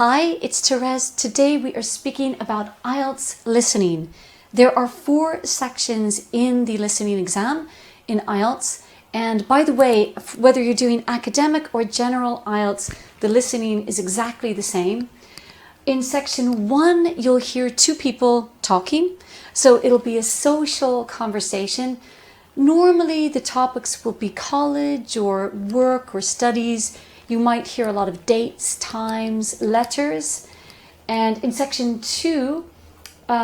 Hi, it's Therese. Today we are speaking about IELTS listening. There are 4 sections in the listening exam in IELTS. And by the way, whether you're doing academic or general IELTS, the listening is exactly the same. In section 1, you'll hear 2 people talking. So it'll be a social conversation. Normally the topics will be college or work or studies. You might hear a lot of dates, times, letters. And in section 2,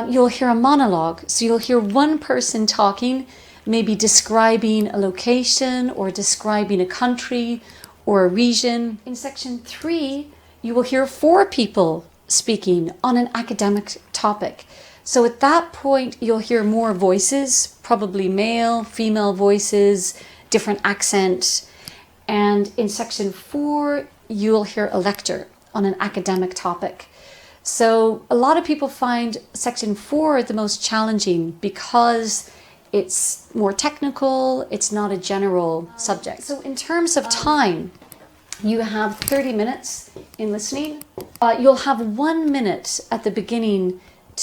you'll hear a monologue. So you'll hear one person talking, maybe describing a location or describing a country or a region. In section 3, you will hear 4 people speaking on an academic topic. So at that point, you'll hear more voices, probably male, female voices, different accents. And in section 4, you'll hear a lecture on an academic topic. So a lot of people find section 4 the most challenging because it's more technical, it's not a general subject. So in terms of time, you have 30 minutes in listening. You'll have 1 minute at the beginning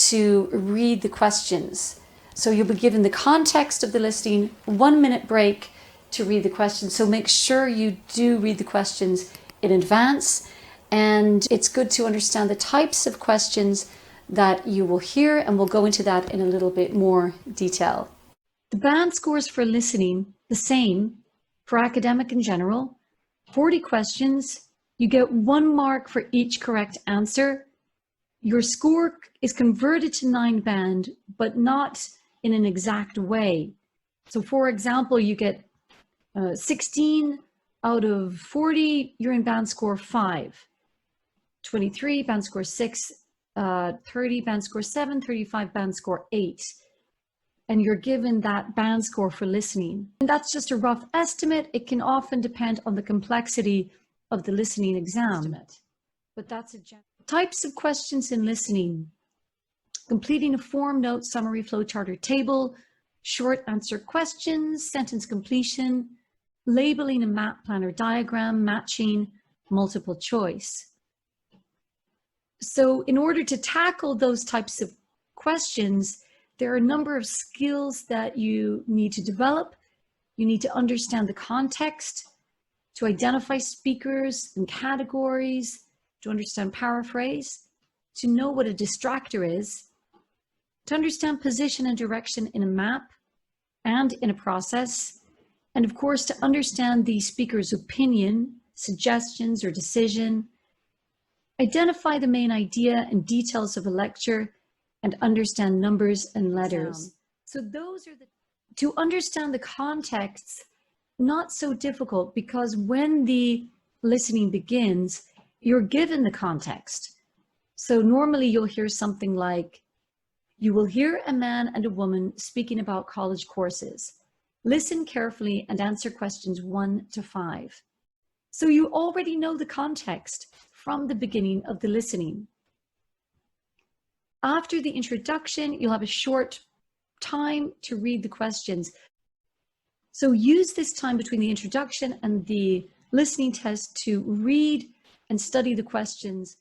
to read the questions. So you'll be given the context of the listening, 1 minute break to read the questions. So make sure you do read the questions in advance. And it's good to understand the types of questions that you will hear, and we'll go into that in a little bit more detail. The band scores for listening, the same for academic in general. 40 questions, you get 1 mark for each correct answer. Your score is converted to 9 band, but not in an exact way. So for example, you get 16 out of 40, you're in band score 5. 23, band score 6, 30, band score 7, 35, band score 8. And you're given that band score for listening. And that's just a rough estimate. It can often depend on the complexity of the listening exam. But that's a general. Types of questions in listening: completing a form, note, summary, flowchart, or table, short answer questions, sentence completion, labeling a map, plan, or diagram, matching, multiple choice. So in order to tackle those types of questions, there are a number of skills that you need to develop. You need to understand the context, to identify speakers and categories, to understand paraphrase, to know what a distractor is, to understand position and direction in a map and in a process, and of course to understand the speaker's opinion, suggestions, or decision, identify the main idea and details of a lecture, and understand numbers and letters. So those are to understand the context, not so difficult, because when the listening begins, you're given the context. So normally you'll hear something like, you will hear a man and a woman speaking about college courses. Listen carefully and answer questions 1 to 5. So you already know the context from the beginning of the listening. After the introduction, you'll have a short time to read the questions. So use this time between the introduction and the listening test to read and study the questions